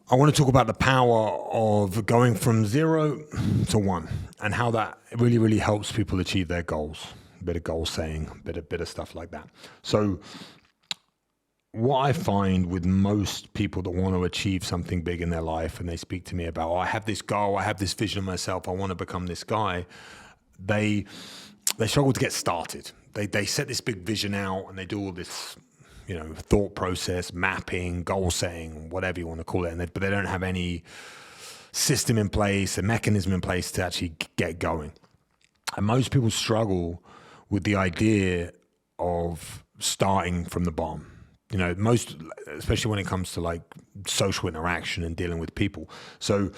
I want to talk about the power of going from 0 to 1 and how that really, really helps people achieve their goals. A bit of goal setting, bit of stuff like that. So what I find with most people that want to achieve something big in their life and they speak to me about, oh, I have this goal, I have this vision of myself, I want to become this guy, they struggle to get started. They set this big vision out and they do all this, thought process, mapping, goal setting, whatever you want to call it, but they don't have any system in place, a mechanism in place to actually get going. And most people struggle with the idea of starting from the bottom. Especially when it comes to like social interaction and dealing with people. So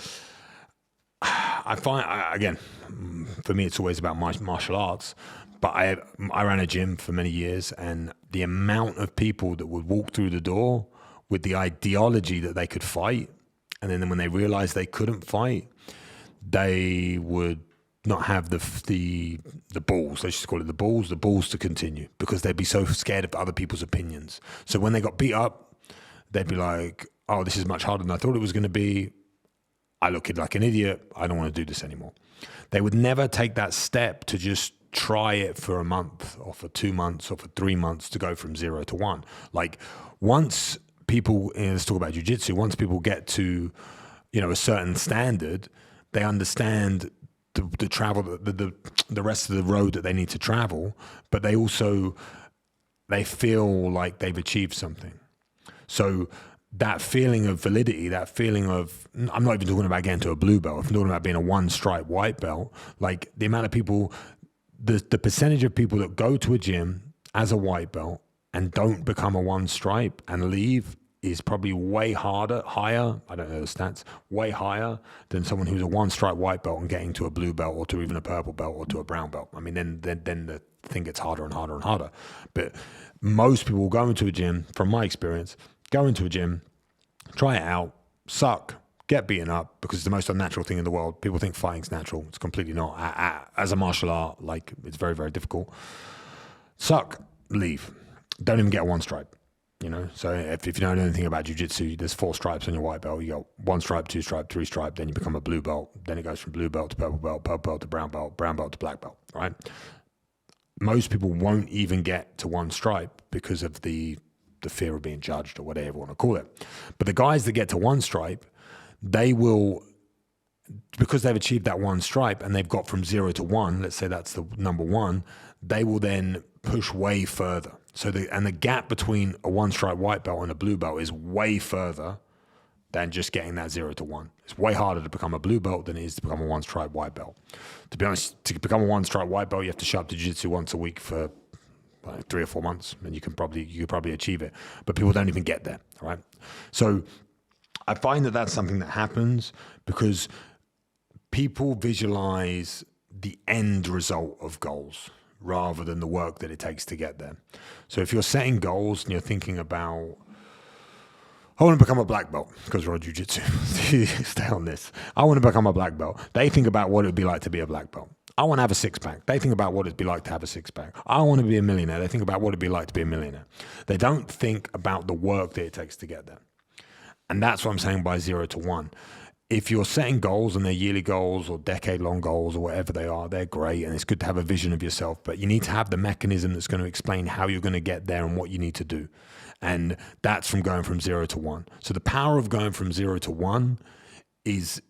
I find, again, for me, it's always about martial arts, but I ran a gym for many years, and the amount of people that would walk through the door with the ideology that they could fight, and then when they realized they couldn't fight, they would not have the balls, let's just call it the balls to continue, because they'd be so scared of other people's opinions. So when they got beat up, they'd be like, oh, this is much harder than I thought it was going to be. I look like an idiot. I don't want to do this anymore. They would never take that step to just try it for a month or for 2 months or for 3 months to go from 0 to 1. Like once people, let's talk about jiu-jitsu, once people get to, a certain standard, they understand the travel, the rest of the road that they need to travel, but they feel like they've achieved something. So that feeling of validity, that feeling of, I'm not even talking about getting to a blue belt, I'm talking about being a one stripe white belt, like the amount of people, the percentage of people that go to a gym as a white belt and don't become a one stripe and leave is probably higher, I don't know the stats, way higher than someone who's a one stripe white belt and getting to a blue belt or to even a purple belt or to a brown belt. I mean, then the thing gets harder and harder and harder. But most people go into a gym, from my experience, go into a gym, try it out, suck, get beaten up, because it's the most unnatural thing in the world. People think fighting's natural. It's completely not. As a martial art, like, it's very, very difficult. Suck, leave. Don't even get a one stripe. So if you don't know anything about jiu-jitsu, there's 4 stripes on your white belt. You got 1 stripe, 2 stripe, 3 stripe, then you become a blue belt. Then it goes from blue belt to purple belt to brown belt to black belt, right? Most people won't even get to 1 stripe because of the fear of being judged or whatever you want to call it. But the guys that get to 1 stripe, they will, because they've achieved that 1 stripe and they've got from 0 to 1, let's say that's the number 1, they will then push way further. So the gap between a 1 stripe white belt and a blue belt is way further than just getting that 0 to 1. It's way harder to become a blue belt than it is to become a 1 stripe white belt. To be honest, to become a 1 stripe white belt, you have to show up to jiu-jitsu once a week for like 3 or 4 months, and you could probably achieve it. But people don't even get there, all right? So I find that that's something that happens because people visualize the end result of goals rather than the work that it takes to get there. So if you're setting goals and you're thinking about, I want to become a black belt, because we're on jiu-jitsu, stay on this. I want to become a black belt. They think about what it would be like to be a black belt. I want to have a 6-pack. They think about what it'd be like to have a 6-pack. I want to be a millionaire. They think about what it'd be like to be a millionaire. They don't think about the work that it takes to get there. And that's what I'm saying by 0 to 1. If you're setting goals and they're yearly goals or decade-long goals or whatever they are, they're great, and it's good to have a vision of yourself, but you need to have the mechanism that's going to explain how you're going to get there and what you need to do. And that's from going from 0 to 1. So the power of going from 0 to 1 is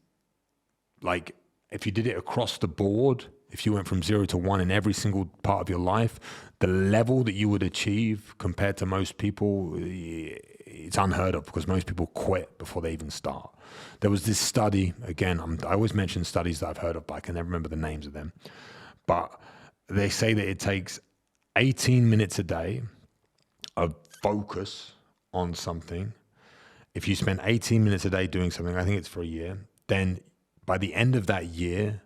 like, if you did it across the board, if you went from 0 to 1 in every single part of your life, the level that you would achieve compared to most people, it's unheard of, because most people quit before they even start. There was this study, again, I always mention studies that I've heard of, but I can never remember the names of them. But they say that it takes 18 minutes a day of focus on something. If you spend 18 minutes a day doing something, I think it's for a year, then by the end of that year,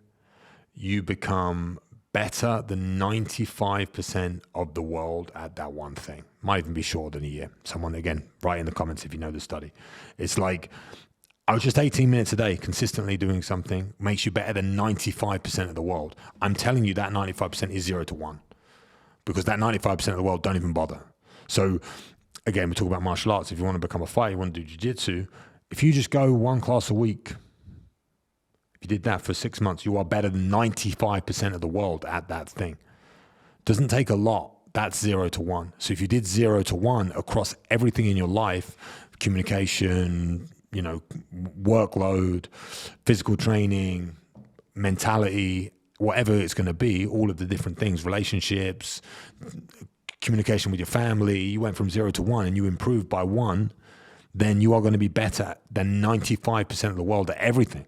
you become better than 95% of the world at that one thing. Might even be shorter than a year. Someone, again, write in the comments if you know the study. It's like, I was just 18 minutes a day consistently doing something makes you better than 95% of the world. I'm telling you that 95% is 0 to 1, because that 95% of the world don't even bother. So again, we talk about martial arts. If you want to become a fighter, you want to do jiu-jitsu, if you just go one class a week, if you did that for 6 months, you are better than 95% of the world at that thing. Doesn't take a lot. That's 0 to 1. So if you did 0 to 1 across everything in your life, communication, workload, physical training, mentality, whatever it's going to be, all of the different things, relationships, communication with your family, you went from 0 to 1 and you improved by 1, then you are going to be better than 95% of the world at everything.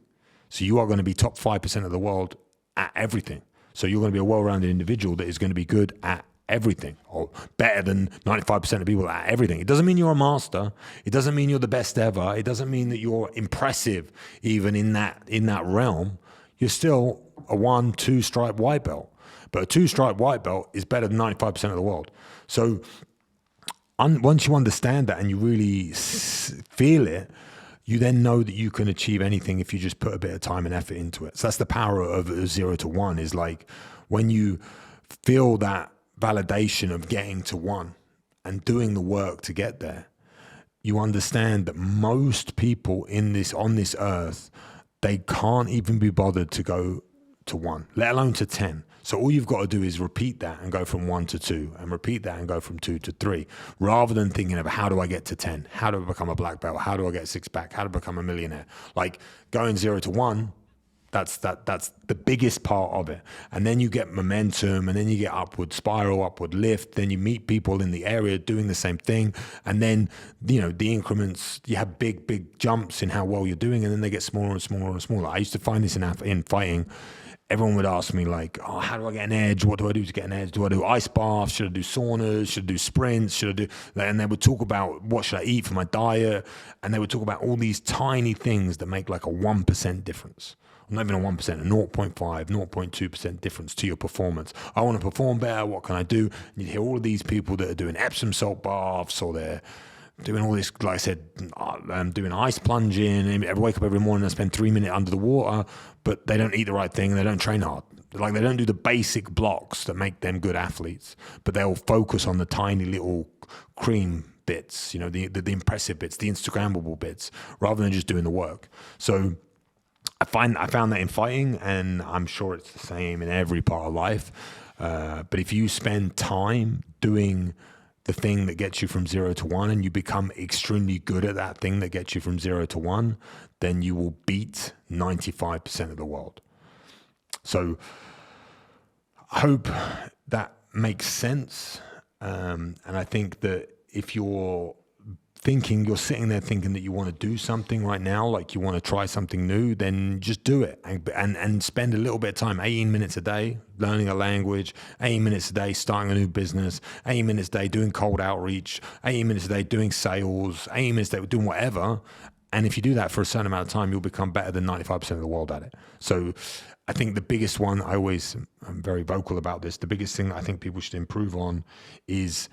So you are going to be top 5% of the world at everything. So you're going to be a well-rounded individual that is going to be good at everything, or better than 95% of people at everything. It doesn't mean you're a master. It doesn't mean you're the best ever. It doesn't mean that you're impressive even in that realm. You're still a 1-2 stripe white belt. But a 2-stripe white belt is better than 95% of the world. So once you understand that and you really feel it, you then know that you can achieve anything if you just put a bit of time and effort into it. So that's the power of 0 to 1, is like when you feel that validation of getting to 1 and doing the work to get there, you understand that most people on this earth, they can't even be bothered to go to 1, let alone to 10. So all you've got to do is repeat that and go from 1 to 2, and repeat that and go from 2 to 3, rather than thinking of how do I get to 10? How do I become a black belt? How do I get a 6-pack? How do I become a millionaire? Like going 0 to 1, that's the biggest part of it. And then you get momentum, and then you get upward spiral, upward lift. Then you meet people in the area doing the same thing. And then, the increments, you have big jumps in how well you're doing, and then they get smaller and smaller and smaller. I used to find this in fighting. Everyone would ask me like, oh, how do I get an edge? What do I do to get an edge? Do I do ice baths? Should I do saunas? Should I do sprints? And they would talk about what should I eat for my diet? And they would talk about all these tiny things that make like a 1% difference. Not even a 1%, a 0.5, 0.2% difference to your performance. I want to perform better. What can I do? And you hear all of these people that are doing Epsom salt baths, or they're doing all this, like I said, I'm doing ice plunging. I wake up every morning and spend 3 minutes under the water, but they don't eat the right thing and they don't train hard. Like they don't do the basic blocks that make them good athletes, but they'll focus on the tiny little cream bits, the impressive bits, the Instagrammable bits, rather than just doing the work. So I found that in fighting, and I'm sure it's the same in every part of life. But if you spend time doing the thing that gets you from 0 to 1, and you become extremely good at that thing that gets you from 0 to 1, then you will beat 95% of the world. So I hope that makes sense. And I think that if you're sitting there thinking that you want to do something right now, like you want to try something new, then just do it and spend a little bit of time, 18 minutes a day, learning a language, 18 minutes a day, starting a new business, 18 minutes a day, doing cold outreach, 18 minutes a day, doing sales, 18 minutes a day, doing whatever. And if you do that for a certain amount of time, you'll become better than 95% of the world at it. So I think the biggest one, I'm very vocal about this, the biggest thing that I think people should improve on is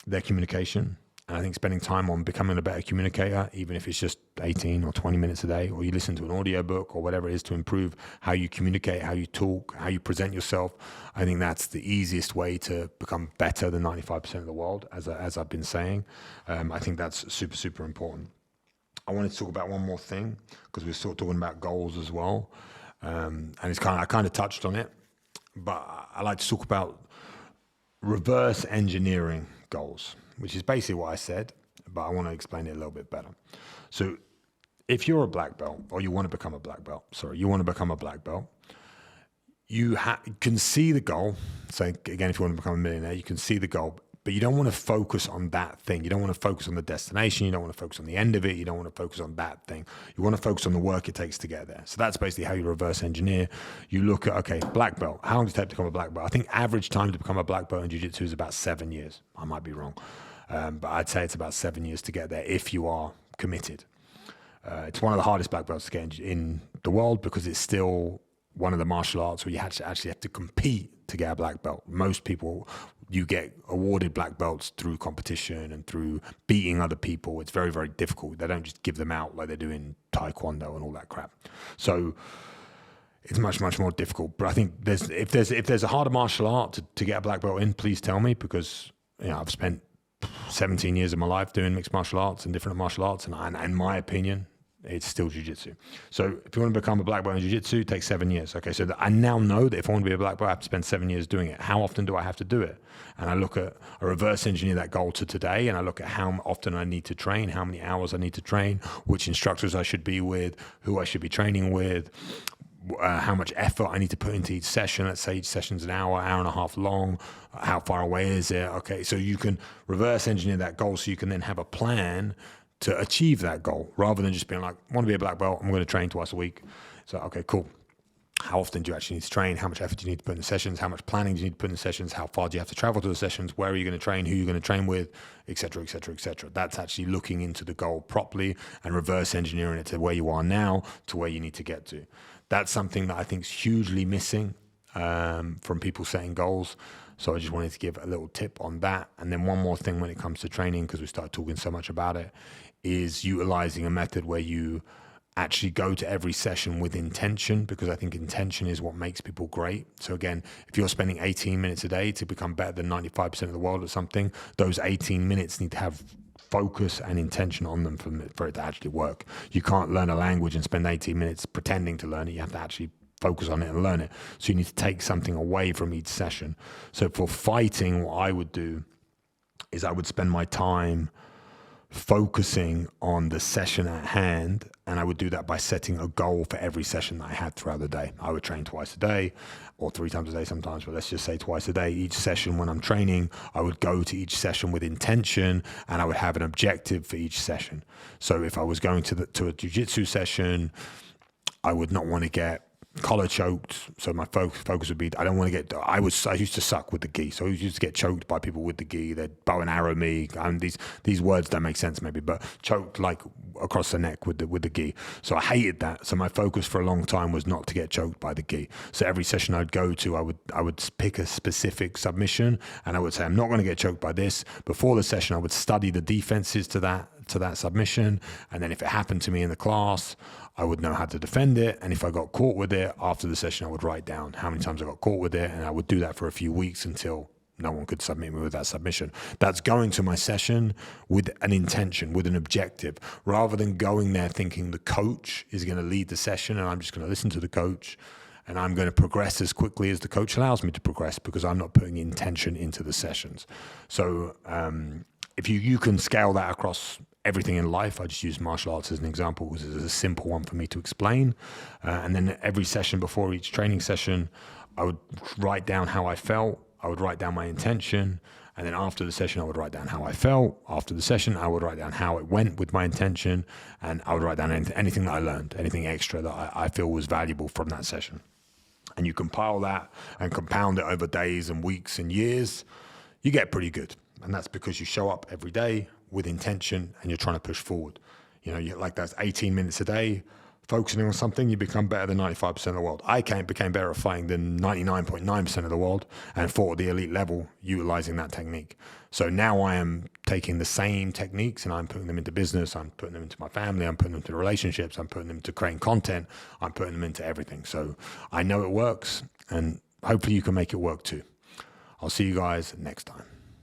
their communication. And I think spending time on becoming a better communicator, even if it's just 18 or 20 minutes a day, or you listen to an audiobook or whatever it is to improve how you communicate, how you talk, how you present yourself, I think that's the easiest way to become better than 95% of the world, as I've been saying. I think that's super, super important. I wanted to talk about one more thing, because we're sort of talking about goals as well. And I kind of touched on it, but I like to talk about reverse engineering goals, which is basically what I said, but I want to explain it a little bit better. So if you're a black belt, or you want to become a black belt, you can see the goal. So again, if you want to become a millionaire, you can see the goal, but you don't want to focus on that thing. You don't want to focus on the destination. You don't want to focus on the end of it. You don't want to focus on that thing. You want to focus on the work it takes to get there. So that's basically how you reverse engineer. You look at, okay, black belt. How long does it take to become a black belt? I think average time to become a black belt in jiu-jitsu is about 7 years. I might be wrong. But I'd say it's about 7 years to get there if you are committed. It's one of the hardest black belts to get in the world, because it's still one of the martial arts where you actually have to compete to get a black belt. Most people, you get awarded black belts through competition and through beating other people. It's very, very difficult. They don't just give them out like they do in Taekwondo and all that crap. So it's much, much more difficult. But I think if there's a harder martial art to get a black belt in, please tell me, because I've spent 17 years of my life doing mixed martial arts and different martial arts, and in my opinion, it's still jiu-jitsu. So if you want to become a black belt in jiu-jitsu, it takes 7 years. Okay, so I now know that if I want to be a black belt, I have to spend 7 years doing it. How often do I have to do it? And I reverse engineer that goal to today, and I look at how often I need to train, how many hours I need to train, which instructors I should be with, who I should be training with, how much effort I need to put into each session. Let's say each session's an hour and a half long. How far away is it? Okay, so you can reverse engineer that goal so you can then have a plan to achieve that goal rather than just being like, I want to be a black belt, I'm going to train twice a week. So, okay, cool. How often do you actually need to train? How much effort do you need to put in the sessions? How much planning do you need to put in the sessions? How far do you have to travel to the sessions? Where are you going to train? Who are you going to train with? Et cetera, et cetera, et cetera. That's actually looking into the goal properly and reverse engineering it to where you are now to where you need to get to. That's something that I think is hugely missing from people setting goals. So I just wanted to give a little tip on that. And then one more thing when it comes to training, because we started talking so much about it, is utilizing a method where you actually go to every session with intention, because I think intention is what makes people great. So again, if you're spending 18 minutes a day to become better than 95% of the world at something, those 18 minutes need to have focus and intention on them for it to actually work. You can't learn a language and spend 18 minutes pretending to learn it. You have to actually focus on it and learn it. So you need to take something away from each session. So for fighting, what I would do is I would spend my time focusing on the session at hand, and I would do that by setting a goal for every session that I had throughout the day. I would train twice a day or 3 times a day sometimes, but let's just say twice a day. Each session when I'm training, I would go to each session with intention, and I would have an objective for each session. So if I was going to a jiu-jitsu session, I would not want to get collar choked. So my focus would be, I don't want to get, I used to suck with the gi. So I used to get choked by people with the gi. They'd bow and arrow me. And these words don't make sense maybe, but choked like across the neck with the gi. So I hated that. So my focus for a long time was not to get choked by the gi. So every session I'd go to, I would pick a specific submission, and I would say, I'm not going to get choked by this. Before the session, I would study the defenses to that submission. And then if it happened to me in the class, I would know how to defend it. And if I got caught with it after the session, I would write down how many times I got caught with it. And I would do that for a few weeks until no one could submit me with that submission. That's going to my session with an intention, with an objective, rather than going there thinking the coach is going to lead the session and I'm just going to listen to the coach and I'm going to progress as quickly as the coach allows me to progress because I'm not putting intention into the sessions. So if you can scale that across everything in life. I just use martial arts as an example because it's a simple one for me to explain. And then every session before each training session, I would write down how I felt. I would write down my intention. And then after the session, I would write down how I felt. After the session, I would write down how it went with my intention. And I would write down anything that I learned, anything extra that I feel was valuable from that session. And you compile that and compound it over days and weeks and years, you get pretty good. And that's because you show up every day with intention and you're trying to push forward. You know, like that's 18 minutes a day, focusing on something, you become better than 95% of the world. I became better at fighting than 99.9% of the world and fought at the elite level utilizing that technique. So now I am taking the same techniques and I'm putting them into business, I'm putting them into my family, I'm putting them into relationships, I'm putting them into creating content, I'm putting them into everything. So I know it works and hopefully you can make it work too. I'll see you guys next time.